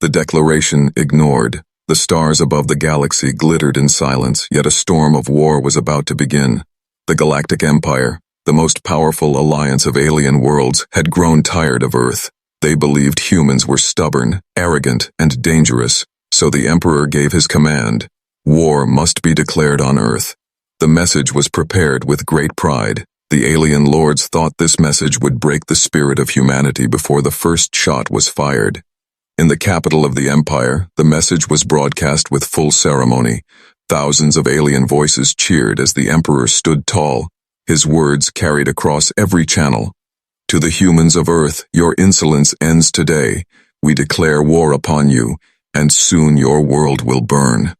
The declaration ignored. The stars above the galaxy glittered in silence, yet a storm of war was about to begin. The Galactic Empire, the most powerful alliance of alien worlds, had grown tired of Earth. They believed humans were stubborn, arrogant, and dangerous, so the Emperor gave his command. War must be declared on Earth. The message was prepared with great pride. The alien lords thought this message would break the spirit of humanity before the first shot was fired. In the capital of the Empire, the message was broadcast with full ceremony. Thousands of alien voices cheered as the Emperor stood tall. His words carried across every channel. To the humans of Earth, your insolence ends today. We declare war upon you, and soon your world will burn.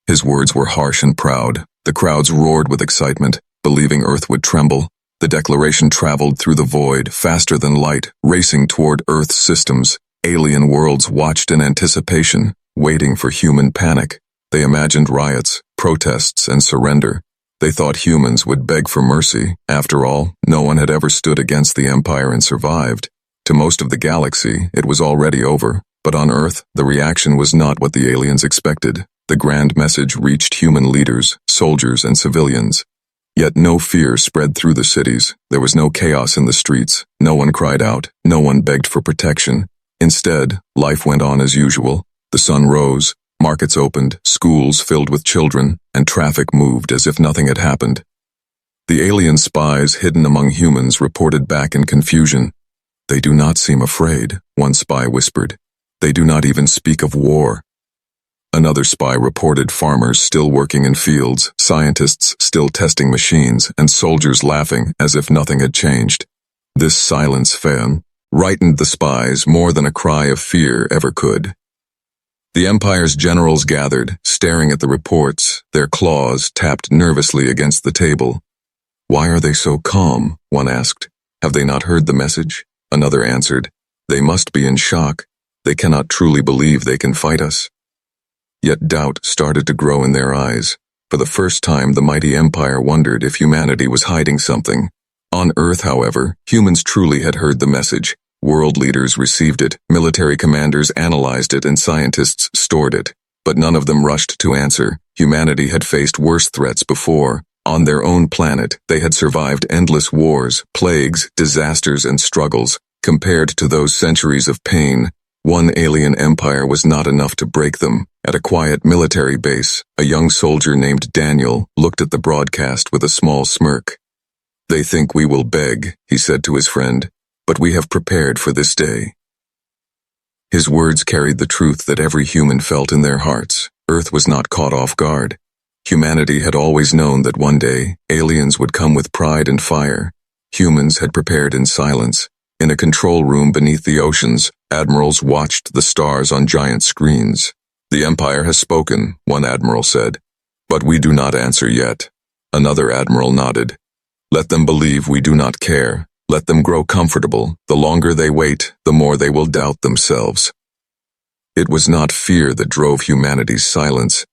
His words were harsh and proud. The crowds roared with excitement, believing Earth would tremble. The declaration traveled through the void, faster than light, racing toward Earth's systems. Alien worlds watched in anticipation, waiting for human panic. They imagined riots, protests, and surrender. They thought humans would beg for mercy. After all, no one had ever stood against the Empire and survived. To most of the galaxy, it was already over. But on Earth, the reaction was not what the aliens expected. The grand message reached human leaders, soldiers, and civilians. Yet no fear spread through the cities. There was no chaos in the streets. No one cried out. No one begged for protection. Instead, life went on as usual. The sun rose, markets opened, schools filled with children, and traffic moved as if nothing had happened. The alien spies hidden among humans reported back in confusion. "They do not seem afraid," one spy whispered. "They do not even speak of war." Another spy reported farmers still working in fields, scientists still testing machines, and soldiers laughing as if nothing had changed. This silence frightened the spies more than a cry of fear ever could. The Empire's generals gathered, staring at the reports, their claws tapped nervously against the table. "Why are they so calm?" one asked. "Have they not heard the message?" Another answered, "They must be in shock. They cannot truly believe they can fight us." Yet doubt started to grow in their eyes. For the first time, the mighty Empire wondered if humanity was hiding something. On Earth, however, humans truly had heard the message. World leaders received it, military commanders analyzed it, and scientists stored it. But none of them rushed to answer. Humanity had faced worse threats before. On their own planet, they had survived endless wars, plagues, disasters, and struggles. Compared to those centuries of pain, one alien empire was not enough to break them. At a quiet military base, a young soldier named Daniel looked at the broadcast with a small smirk. "They think we will beg," he said to his friend, "but we have prepared for this day." His words carried the truth that every human felt in their hearts. Earth was not caught off guard. Humanity had always known that one day, aliens would come with pride and fire. Humans had prepared in silence. In a control room beneath the oceans, admirals watched the stars on giant screens. "The Empire has spoken," one admiral said. "But we do not answer yet." Another admiral nodded. "Let them believe we do not care. Let them grow comfortable. The longer they wait, the more they will doubt themselves." It was not fear that drove humanity's silence.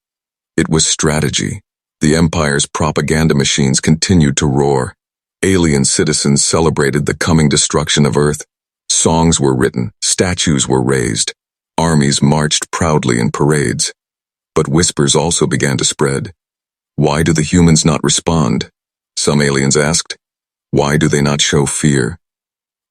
It was strategy. The Empire's propaganda machines continued to roar. Alien citizens celebrated the coming destruction of Earth. Songs were written, statues were raised, armies marched proudly in parades. But whispers also began to spread. "Why do the humans not respond?" Some aliens asked. "Why do they not show fear?"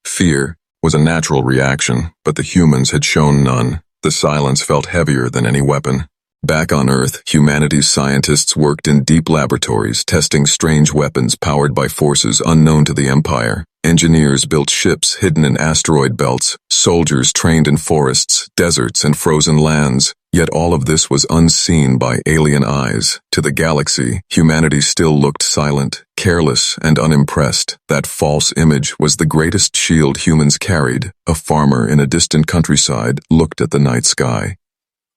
Fear was a natural reaction, but the humans had shown none. The silence felt heavier than any weapon. Back on Earth, humanity's scientists worked in deep laboratories, testing strange weapons powered by forces unknown to the Empire. Engineers built ships hidden in asteroid belts. Soldiers trained in forests, deserts, and frozen lands. Yet all of this was unseen by alien eyes. To the galaxy, humanity still looked silent, careless, and unimpressed. That false image was the greatest shield humans carried. A farmer in a distant countryside looked at the night sky.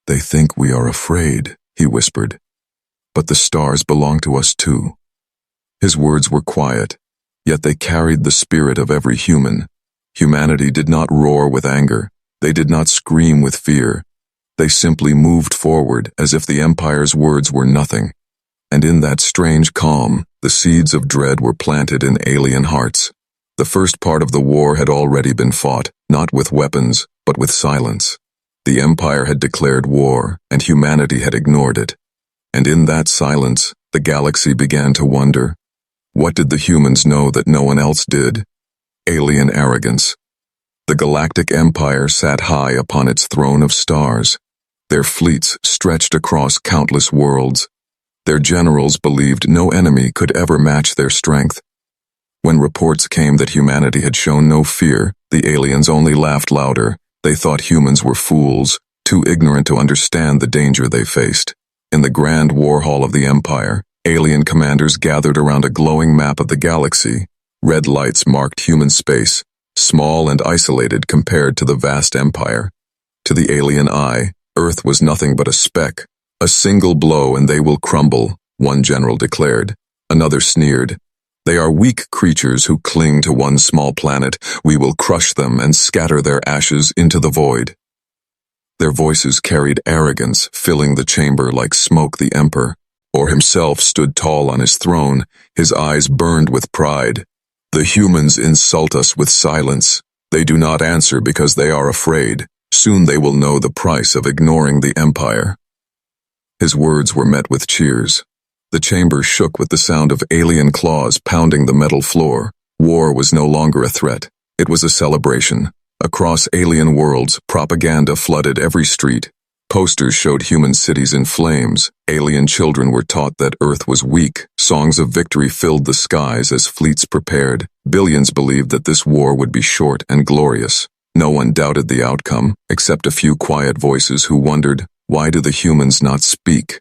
"They think we are afraid," he whispered. "But the stars belong to us too." His words were quiet, yet they carried the spirit of every human. Humanity did not roar with anger. They did not scream with fear. They simply moved forward as if the Empire's words were nothing. And in that strange calm, the seeds of dread were planted in alien hearts. The first part of the war had already been fought, not with weapons, but with silence. The Empire had declared war, and humanity had ignored it. And in that silence, the galaxy began to wonder. What did the humans know that no one else did? Alien arrogance. The Galactic Empire sat high upon its throne of stars. Their fleets stretched across countless worlds. Their generals believed no enemy could ever match their strength. When reports came that humanity had shown no fear, the aliens only laughed louder. They thought humans were fools, too ignorant to understand the danger they faced. In the grand war hall of the Empire, alien commanders gathered around a glowing map of the galaxy. Red lights marked human space, small and isolated compared to the vast empire. To the alien eye, Earth was nothing but a speck. A single blow and they will crumble, one general declared. Another sneered. They are weak creatures who cling to one small planet. We will crush them and scatter their ashes into the void. Their voices carried arrogance, filling the chamber like smoke. The Emperor, or himself, stood tall on his throne. His eyes burned with pride. The humans insult us with silence. They do not answer because they are afraid. Soon they will know the price of ignoring the Empire. His words were met with cheers. The chamber shook with the sound of alien claws pounding the metal floor. War was no longer a threat. It was a celebration. Across alien worlds, propaganda flooded every street. Posters showed human cities in flames. Alien children were taught that Earth was weak. Songs of victory filled the skies as fleets prepared. Billions believed that this war would be short and glorious. No one doubted the outcome, except a few quiet voices who wondered, why do the humans not speak?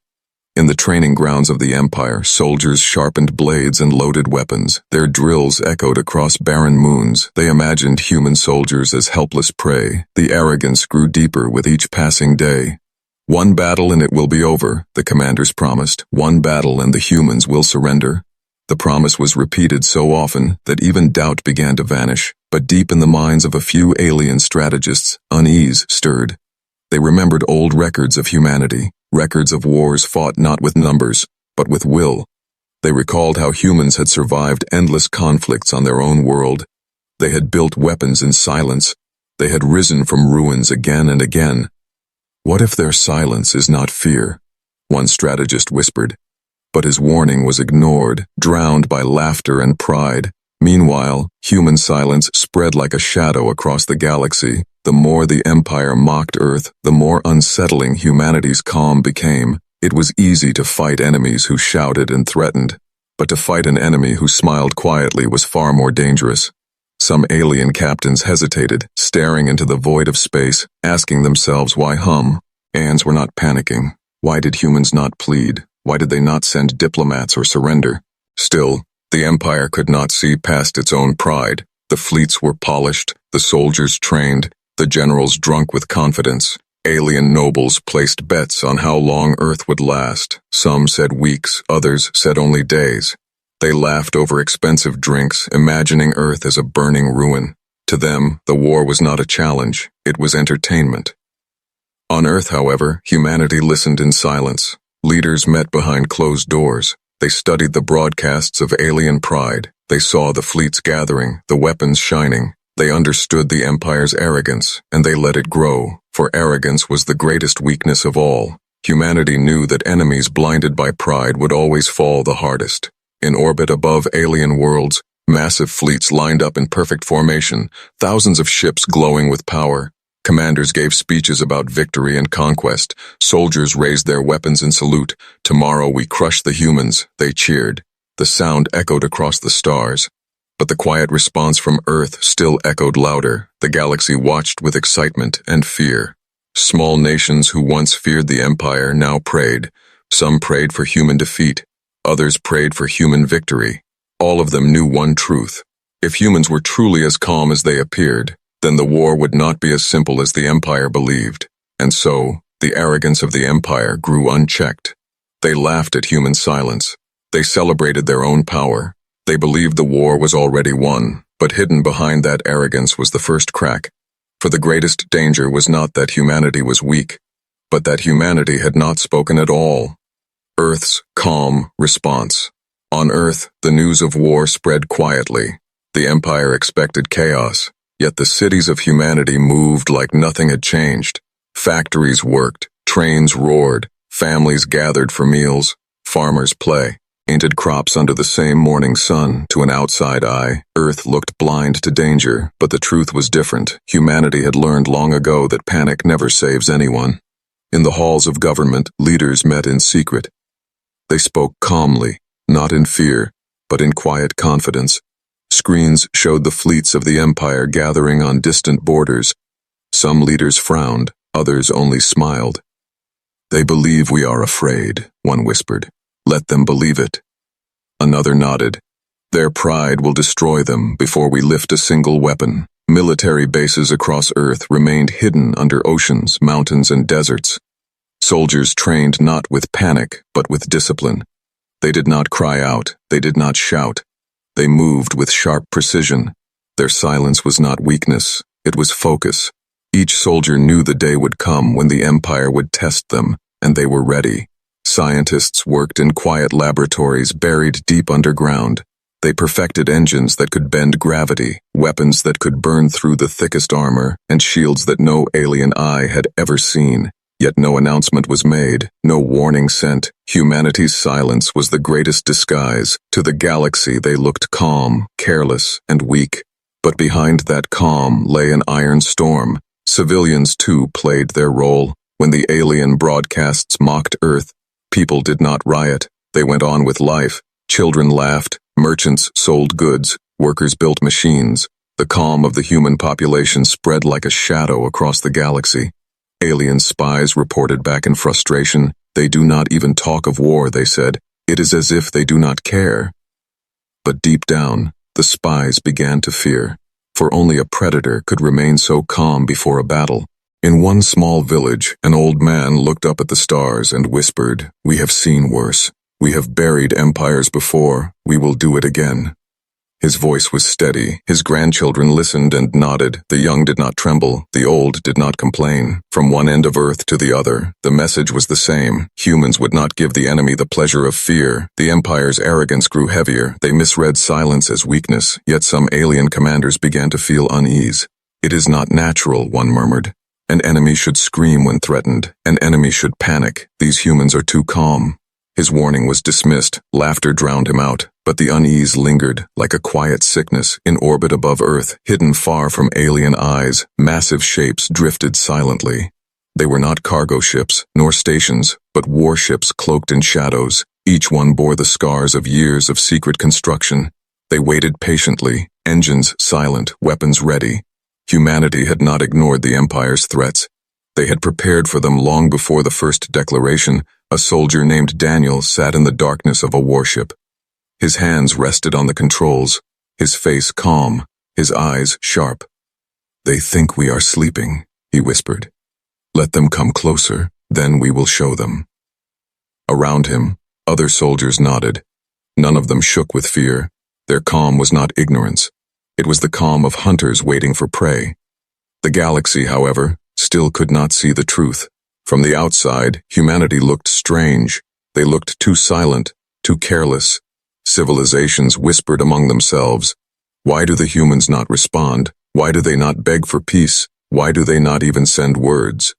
In the training grounds of the Empire, soldiers sharpened blades and loaded weapons. Their drills echoed across barren moons. They imagined human soldiers as helpless prey. The arrogance grew deeper with each passing day. One battle and it will be over, the commanders promised. One battle and the humans will surrender. The promise was repeated so often that even doubt began to vanish. But deep in the minds of a few alien strategists, unease stirred. They remembered old records of humanity, records of wars fought not with numbers, but with will. They recalled how humans had survived endless conflicts on their own world. They had built weapons in silence. They had risen from ruins again and again. What if their silence is not fear? One strategist whispered. But his warning was ignored, drowned by laughter and pride. Meanwhile, human silence spread like a shadow across the galaxy. The more the Empire mocked Earth, the more unsettling humanity's calm became. It was easy to fight enemies who shouted and threatened, but to fight an enemy who smiled quietly was far more dangerous. Some alien captains hesitated, staring into the void of space, asking themselves why hum. Ants were not panicking. Why did humans not plead? Why did they not send diplomats or surrender? Still, the Empire could not see past its own pride. The fleets were polished, the soldiers trained, the generals drunk with confidence. Alien nobles placed bets on how long Earth would last. Some said weeks, others said only days. They laughed over expensive drinks, imagining Earth as a burning ruin. To them, the war was not a challenge, it was entertainment. On Earth, however, humanity listened in silence. Leaders met behind closed doors. They studied the broadcasts of alien pride. They saw the fleets gathering, the weapons shining. They understood the Empire's arrogance, and they let it grow, for arrogance was the greatest weakness of all. Humanity knew that enemies blinded by pride would always fall the hardest. In orbit above alien worlds, massive fleets lined up in perfect formation, thousands of ships glowing with power. Commanders gave speeches about victory and conquest. Soldiers raised their weapons in salute. Tomorrow we crush the humans, they cheered. The sound echoed across the stars. But the quiet response from Earth still echoed louder. The galaxy watched with excitement and fear. Small nations who once feared the Empire now prayed. Some prayed for human defeat. Others prayed for human victory. All of them knew one truth. If humans were truly as calm as they appeared, then the war would not be as simple as the Empire believed. And so, the arrogance of the Empire grew unchecked. They laughed at human silence. They celebrated their own power. They believed the war was already won, but hidden behind that arrogance was the first crack. For the greatest danger was not that humanity was weak, but that humanity had not spoken at all. Earth's calm response. On Earth, the news of war spread quietly. The Empire expected chaos, yet the cities of humanity moved like nothing had changed. Factories worked, trains roared, families gathered for meals, farmers play. Painted crops under the same morning sun. To an outside eye, Earth looked blind to danger, but the truth was different. Humanity had learned long ago that panic never saves anyone. In the halls of government, leaders met in secret. They spoke calmly, not in fear, but in quiet confidence. Screens showed the fleets of the Empire gathering on distant borders. Some leaders frowned, others only smiled. "They believe we are afraid," one whispered. "Let them believe it." Another nodded. "Their pride will destroy them before we lift a single weapon." Military bases across Earth remained hidden under oceans, mountains, and deserts. Soldiers trained not with panic, but with discipline. They did not cry out, they did not shout. They moved with sharp precision. Their silence was not weakness, it was focus. Each soldier knew the day would come when the Empire would test them, and they were ready. Scientists worked in quiet laboratories buried deep underground. They perfected engines that could bend gravity, weapons that could burn through the thickest armor, and shields that no alien eye had ever seen. Yet no announcement was made, no warning sent. Humanity's silence was the greatest disguise. To the galaxy they looked calm, careless, and weak. But behind that calm lay an iron storm. Civilians too played their role. When the alien broadcasts mocked Earth, people did not riot, they went on with life. Children laughed, merchants sold goods, workers built machines. The calm of the human population spread like a shadow across the galaxy. Alien spies reported back in frustration. "They do not even talk of war," they said. "It is as if they do not care." But deep down, the spies began to fear, for only a predator could remain so calm before a battle. In one small village, an old man looked up at the stars and whispered, "We have seen worse. We have buried empires before. We will do it again." His voice was steady. His grandchildren listened and nodded. The young did not tremble. The old did not complain. From one end of Earth to the other, the message was the same. Humans would not give the enemy the pleasure of fear. The Empire's arrogance grew heavier. They misread silence as weakness, yet some alien commanders began to feel unease. "It is not natural," one murmured. "An enemy should scream when threatened. An enemy should panic. These humans are too calm." His warning was dismissed. Laughter drowned him out. But the unease lingered, like a quiet sickness, in orbit above Earth, hidden far from alien eyes. Massive shapes drifted silently. They were not cargo ships, nor stations, but warships cloaked in shadows. Each one bore the scars of years of secret construction. They waited patiently, engines silent, weapons ready. Humanity had not ignored the Empire's threats. They had prepared for them long before the first declaration. A soldier named Daniel sat in the darkness of a warship. His hands rested on the controls, his face calm, his eyes sharp. "They think we are sleeping," he whispered. "Let them come closer, then we will show them." Around him, other soldiers nodded. None of them shook with fear. Their calm was not ignorance. It was the calm of hunters waiting for prey. The galaxy, however, still could not see the truth. From the outside, humanity looked strange. They looked too silent, too careless. Civilizations whispered among themselves. Why do the humans not respond? Why do they not beg for peace? Why do they not even send words?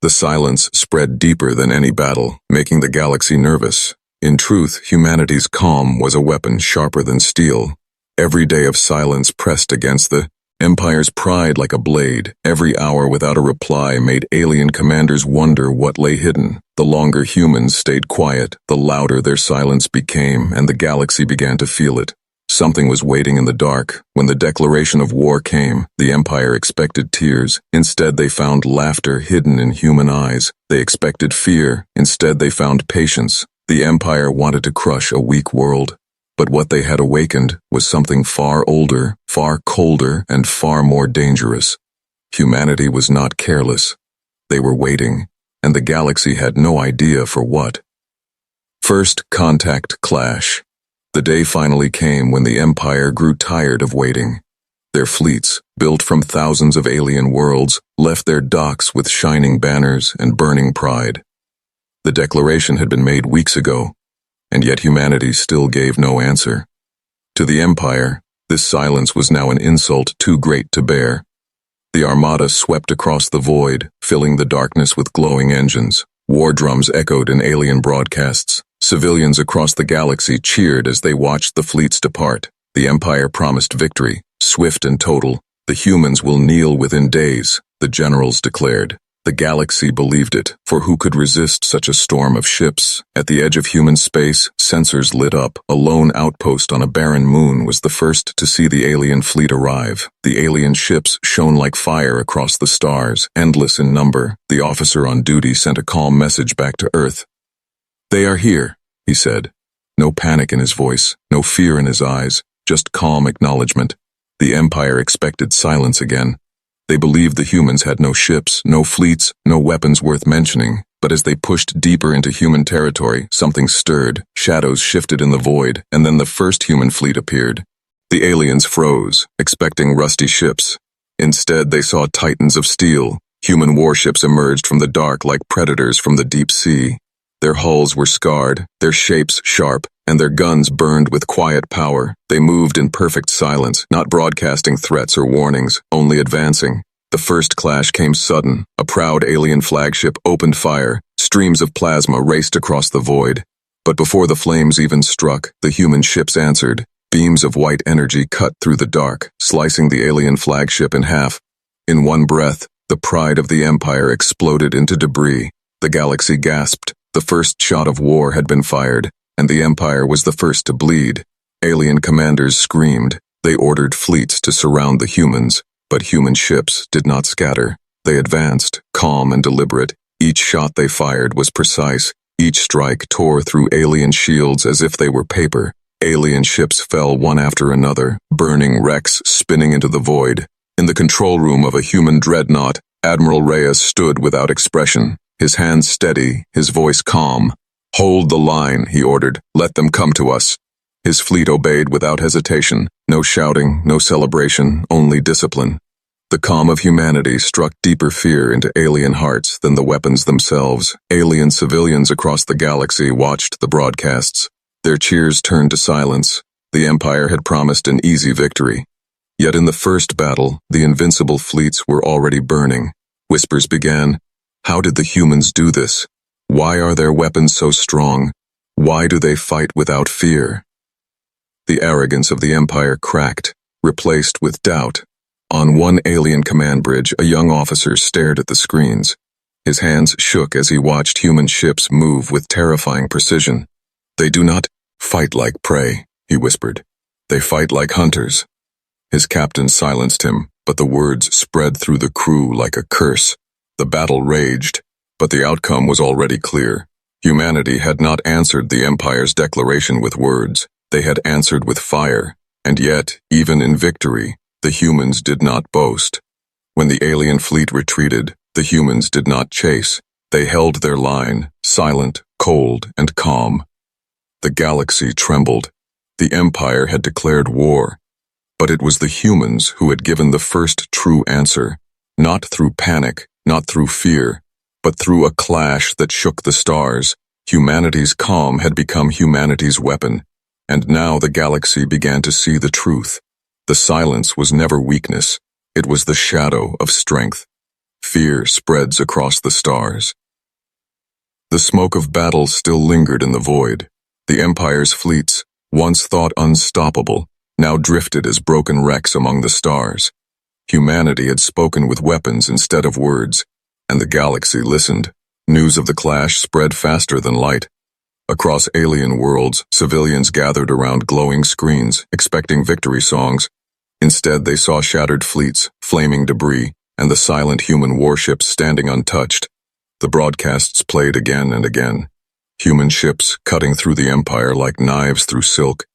The silence spread deeper than any battle, making the galaxy nervous. In truth, humanity's calm was a weapon sharper than steel. Every day of silence pressed against the Empire's pride like a blade. Every hour without a reply made alien commanders wonder what lay hidden. The longer humans stayed quiet, the louder their silence became, and the galaxy began to feel it. Something was waiting in the dark. When the declaration of war came, the Empire expected tears. Instead, they found laughter hidden in human eyes. They expected fear. Instead, they found patience. The Empire wanted to crush a weak world. But what they had awakened was something far older, far colder, and far more dangerous. Humanity was not careless. They were waiting, and the galaxy had no idea for what. First contact clash. The day finally came when the Empire grew tired of waiting. Their fleets, built from thousands of alien worlds, left their docks with shining banners and burning pride. The declaration had been made weeks ago, and yet humanity still gave no answer. To the Empire, this silence was now an insult too great to bear. The armada swept across the void, filling the darkness with glowing engines. War drums echoed in alien broadcasts. Civilians across the galaxy cheered as they watched the fleets depart. The Empire promised victory, swift and total. The humans will kneel within days, the generals declared. The galaxy believed it, for who could resist such a storm of ships? At the edge of human space, sensors lit up. A lone outpost on a barren moon was the first to see the alien fleet arrive. The alien ships shone like fire across the stars, endless in number. The officer on duty sent a calm message back to Earth. "They are here," he said. No panic in his voice, no fear in his eyes, just calm acknowledgement. The Empire expected silence again. They believed the humans had no ships, no fleets, no weapons worth mentioning, but as they pushed deeper into human territory, something stirred, shadows shifted in the void, and then the first human fleet appeared. The aliens froze, expecting rusty ships. Instead, they saw titans of steel. Human warships emerged from the dark like predators from the deep sea. Their hulls were scarred, their shapes sharp, and their guns burned with quiet power. They moved in perfect silence, not broadcasting threats or warnings, only advancing. The first clash came sudden. A proud alien flagship opened fire. Streams of plasma raced across the void. But before the flames even struck, the human ships answered. Beams of white energy cut through the dark, slicing the alien flagship in half. In one breath, the pride of the Empire exploded into debris. The galaxy gasped. The first shot of war had been fired, and the Empire was the first to bleed. Alien commanders screamed. They ordered fleets to surround the humans, but human ships did not scatter. They advanced, calm and deliberate. Each shot they fired was precise. Each strike tore through alien shields as if they were paper. Alien ships fell one after another, burning wrecks spinning into the void. In the control room of a human dreadnought, Admiral Reyes stood without expression. His hands steady, his voice calm. "Hold the line," he ordered. "Let them come to us." His fleet obeyed without hesitation. No shouting, no celebration, only discipline. The calm of humanity struck deeper fear into alien hearts than the weapons themselves. Alien civilians across the galaxy watched the broadcasts. Their cheers turned to silence. The Empire had promised an easy victory. Yet in the first battle, the invincible fleets were already burning. Whispers began. How did the humans do this? Why are their weapons so strong? Why do they fight without fear? The arrogance of the Empire cracked, replaced with doubt. On one alien command bridge, a young officer stared at the screens. His hands shook as he watched human ships move with terrifying precision. "They do not fight like prey," he whispered. "They fight like hunters." His captain silenced him, but the words spread through the crew like a curse. The battle raged, but the outcome was already clear. Humanity had not answered the Empire's declaration with words. They had answered with fire, and yet, even in victory, the humans did not boast. When the alien fleet retreated, the humans did not chase. They held their line, silent, cold, and calm. The galaxy trembled. The Empire had declared war. But it was the humans who had given the first true answer, not through panic, not through fear, but through a clash that shook the stars. Humanity's calm had become humanity's weapon, and now the galaxy began to see the truth. The silence was never weakness, it was the shadow of strength. Fear spreads across the stars. The smoke of battle still lingered in the void. The Empire's fleets, once thought unstoppable, now drifted as broken wrecks among the stars. Humanity had spoken with weapons instead of words, and the galaxy listened. News of the clash spread faster than light. Across alien worlds, civilians gathered around glowing screens, expecting victory songs. Instead, they saw shattered fleets, flaming debris, and the silent human warships standing untouched. The broadcasts played again and again. Human ships cutting through the Empire like knives through silk.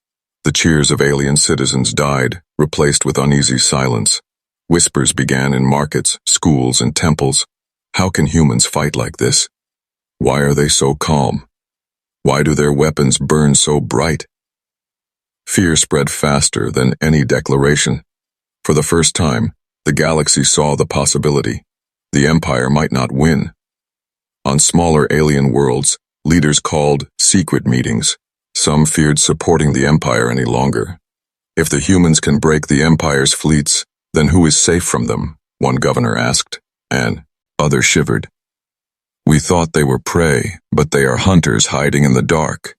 The cheers of alien citizens died, replaced with uneasy silence. Whispers began in markets, schools, and temples. How can humans fight like this? Why are they so calm? Why do their weapons burn so bright? Fear spread faster than any declaration. For the first time, the galaxy saw the possibility. The Empire might not win. On smaller alien worlds, leaders called secret meetings. Some feared supporting the Empire any longer. If the humans can break the Empire's fleets, then who is safe from them? one governor asked, and others shivered. We thought they were prey, but they are hunters hiding in the dark.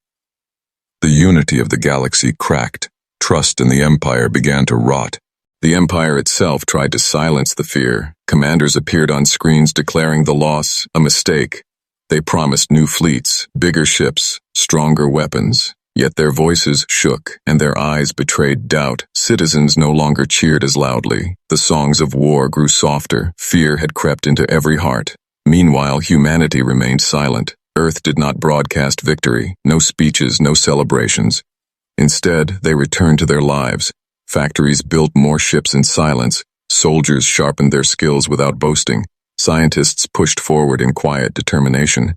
The unity of the galaxy cracked. Trust in the Empire began to rot. The Empire itself tried to silence the fear. Commanders appeared on screens declaring the loss a mistake. They promised new fleets, bigger ships, stronger weapons. Yet their voices shook, and their eyes betrayed doubt. Citizens no longer cheered as loudly. The songs of war grew softer. Fear had crept into every heart. Meanwhile, humanity remained silent. Earth did not broadcast victory. No speeches, no celebrations. Instead, they returned to their lives. Factories built more ships in silence. Soldiers sharpened their skills without boasting. Scientists pushed forward in quiet determination.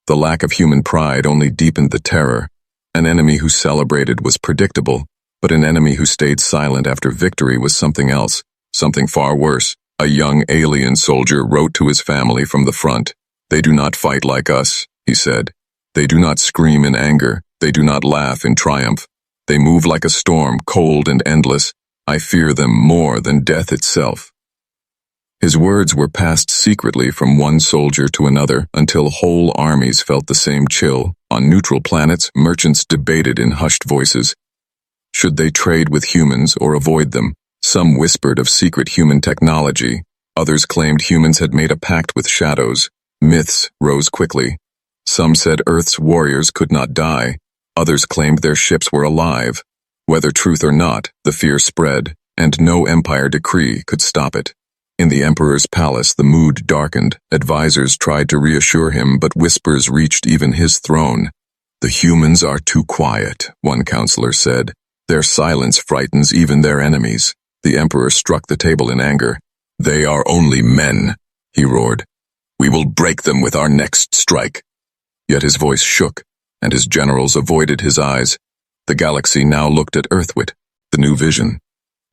The lack of human pride only deepened the terror. An enemy who celebrated was predictable, but an enemy who stayed silent after victory was something else, something far worse. A young alien soldier wrote to his family from the front. They do not fight like us, he said. They do not scream in anger. They do not laugh in triumph. They move like a storm, cold and endless. I fear them more than death itself. His words were passed secretly from one soldier to another until whole armies felt the same chill. On neutral planets, merchants debated in hushed voices. Should they trade with humans or avoid them? Some whispered of secret human technology. Others claimed humans had made a pact with shadows. Myths rose quickly. Some said Earth's warriors could not die. Others claimed their ships were alive. Whether truth or not, the fear spread, and no empire decree could stop it. In the Emperor's palace, the mood darkened. Advisors tried to reassure him, but whispers reached even his throne. The humans are too quiet, one counselor said. Their silence frightens even their enemies. The Emperor struck the table in anger. They are only men, he roared. We will break them with our next strike. Yet his voice shook, and his generals avoided his eyes. The galaxy now looked at Earthwit, the new vision.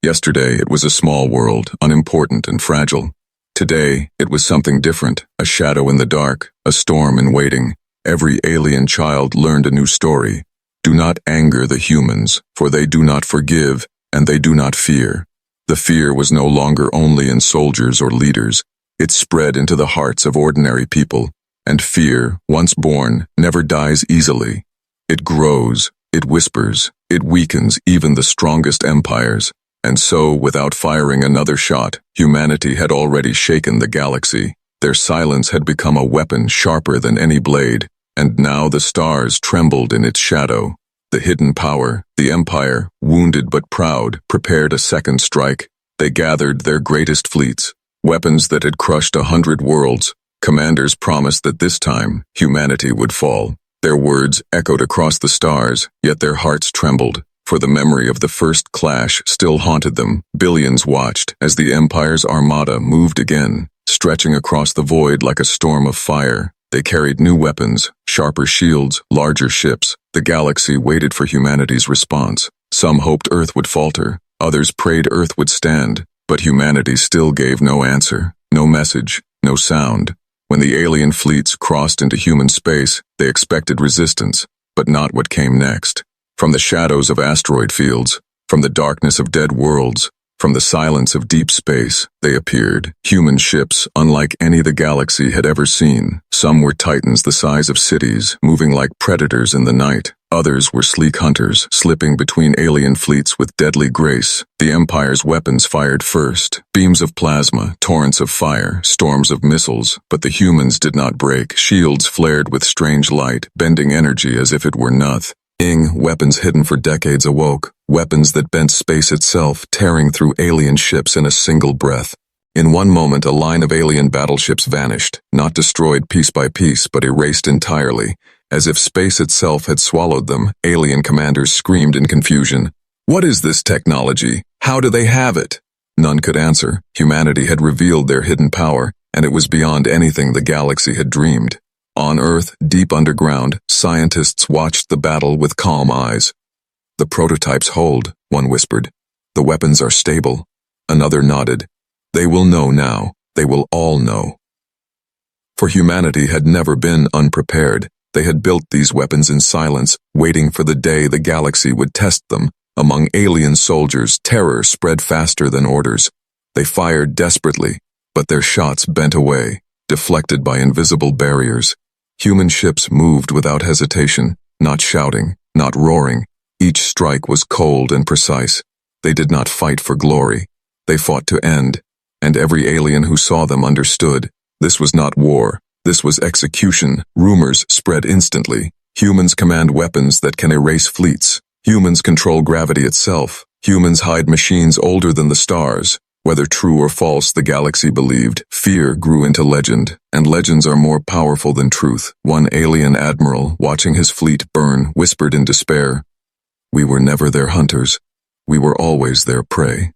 Yesterday it was a small world, unimportant and fragile. Today it was something different, a shadow in the dark, a storm in waiting. Every alien child learned a new story. Do not anger the humans, for they do not forgive, and they do not fear. The fear was no longer only in soldiers or leaders. It spread into the hearts of ordinary people. And fear, once born, never dies easily. It grows, it whispers, it weakens even the strongest empires. And so, without firing another shot, humanity had already shaken the galaxy. Their silence had become a weapon sharper than any blade, and now the stars trembled in its shadow. The hidden power, the Empire, wounded but proud, prepared a second strike. They gathered their greatest fleets, weapons that had crushed 100 worlds. Commanders promised that this time, humanity would fall. Their words echoed across the stars, yet their hearts trembled, for the memory of the first clash still haunted them. Billions watched as the Empire's armada moved again, stretching across the void like a storm of fire. They carried new weapons, sharper shields, larger ships. The galaxy waited for humanity's response. Some hoped Earth would falter, others prayed Earth would stand, but humanity still gave no answer, no message, no sound. When the alien fleets crossed into human space, they expected resistance, but not what came next. From the shadows of asteroid fields, from the darkness of dead worlds, from the silence of deep space, they appeared. Human ships, unlike any the galaxy had ever seen. Some were titans the size of cities, moving like predators in the night. Others were sleek hunters, slipping between alien fleets with deadly grace. The Empire's weapons fired first. Beams of plasma, torrents of fire, storms of missiles. But the humans did not break. Shields flared with strange light, bending energy as if it were nothing. Weapons hidden for decades awoke. Weapons that bent space itself, tearing through alien ships in a single breath. In one moment, a line of alien battleships vanished, not destroyed piece by piece, but erased entirely. As if space itself had swallowed them, alien commanders screamed in confusion. What is this technology? How do they have it? None could answer. Humanity had revealed their hidden power, and it was beyond anything the galaxy had dreamed. On Earth, deep underground, scientists watched the battle with calm eyes. The prototypes hold, one whispered. The weapons are stable. Another nodded. They will know now. They will all know. For humanity had never been unprepared. They had built these weapons in silence, waiting for the day the galaxy would test them. Among alien soldiers, terror spread faster than orders. They fired desperately, But their shots bent away, deflected by invisible barriers. Human ships moved without hesitation, not shouting, not roaring. Each strike was cold and precise. They did not fight for glory. They fought to end, and every alien who saw them understood. This was not war. This was execution. Rumors spread instantly. Humans command weapons that can erase fleets. Humans control gravity itself. Humans hide machines older than the stars. Whether true or false, the galaxy believed. Fear grew into legend, and legends are more powerful than truth. One alien admiral, watching his fleet burn, whispered in despair, "We were never their hunters. We were always their prey."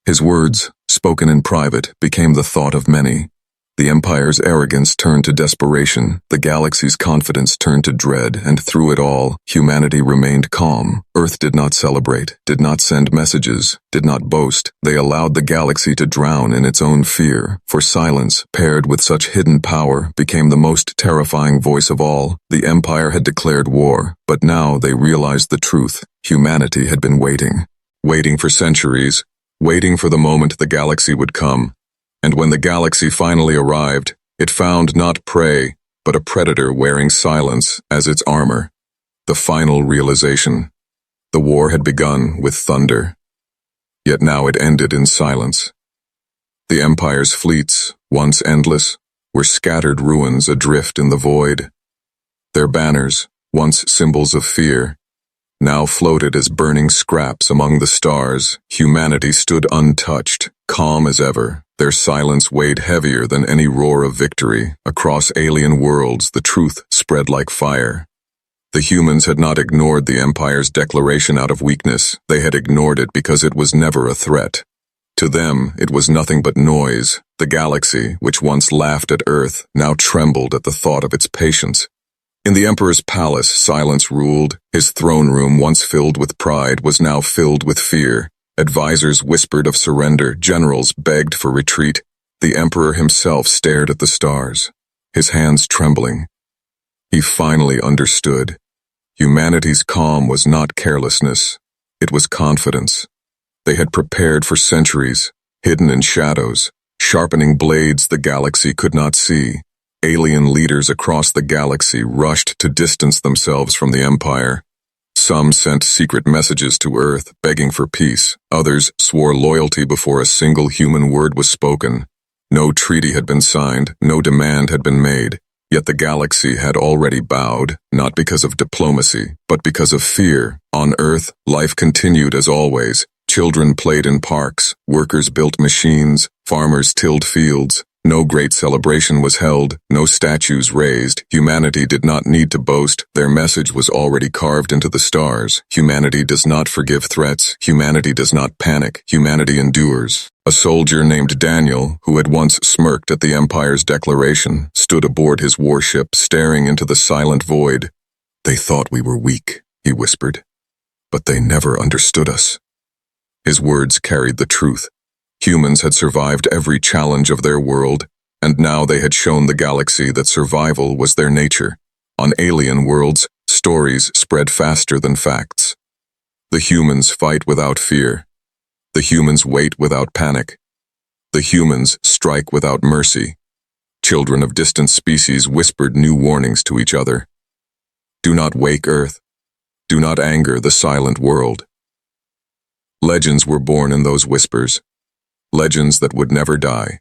His words, spoken in private, became the thought of many. The Empire's arrogance turned to desperation, the galaxy's confidence turned to dread, and through it all, humanity remained calm. Earth did not celebrate, did not send messages, did not boast. They allowed the galaxy to drown in its own fear, for silence, paired with such hidden power, became the most terrifying voice of all. The Empire had declared war, but now they realized the truth. Humanity had been waiting for centuries, waiting for the moment the galaxy would come. And when the galaxy finally arrived, it found not prey, but a predator wearing silence as its armor. The final realization. The war had begun with thunder. Yet now it ended in silence. The Empire's fleets, once endless, were scattered ruins adrift in the void. Their banners, once symbols of fear, now floated as burning scraps among the stars. Humanity stood untouched, calm as ever. Their silence weighed heavier than any roar of victory. Across alien worlds, the truth spread like fire. The humans had not ignored the Empire's declaration out of weakness. They had ignored it because it was never a threat. To them, it was nothing but noise. The galaxy, which once laughed at Earth, now trembled at the thought of its patience. In the Emperor's palace, silence ruled. His throne room, once filled with pride, was now filled with fear. Advisors whispered of surrender, generals begged for retreat. The Emperor himself stared at the stars, his hands trembling. He finally understood. Humanity's calm was not carelessness, it was confidence. They had prepared for centuries, hidden in shadows, sharpening blades the galaxy could not see. Alien leaders across the galaxy rushed to distance themselves from the Empire. Some sent secret messages to Earth, begging for peace. Others swore loyalty before a single human word was spoken. No treaty had been signed, no demand had been made. Yet the galaxy had already bowed, not because of diplomacy, but because of fear. On Earth, life continued as always. Children played in parks, workers built machines, farmers tilled fields. No great celebration was held, no statues raised. Humanity did not need to boast. Their message was already carved into the stars. Humanity does not forgive threats. Humanity does not panic. Humanity endures. A soldier named Daniel, who had once smirked at the Empire's declaration, stood aboard his warship, staring into the silent void. "They thought we were weak," he whispered, "but they never understood us." His words carried the truth. Humans had survived every challenge of their world, and now they had shown the galaxy that survival was their nature. On alien worlds, stories spread faster than facts. The humans fight without fear. The humans wait without panic. The humans strike without mercy. Children of distant species whispered new warnings to each other. Do not wake Earth. Do not anger the silent world. Legends were born in those whispers. Legends that would never die.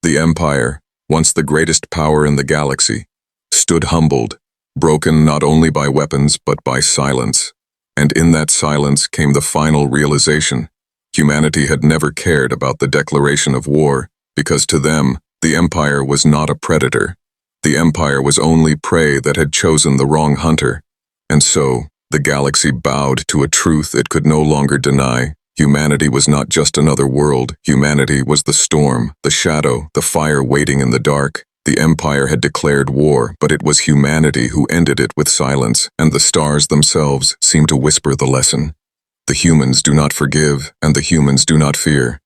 The Empire, once the greatest power in the galaxy, stood humbled, broken not only by weapons but by silence. And in that silence came the final realization. Humanity had never cared about the declaration of war, because to them, the Empire was not a predator. The Empire was only prey that had chosen the wrong hunter. And so, the galaxy bowed to a truth it could no longer deny. Humanity was not just another world. Humanity was the storm, the shadow, the fire waiting in the dark. The Empire had declared war, but it was humanity who ended it with silence, and the stars themselves seemed to whisper the lesson. The humans do not forgive, and the humans do not fear.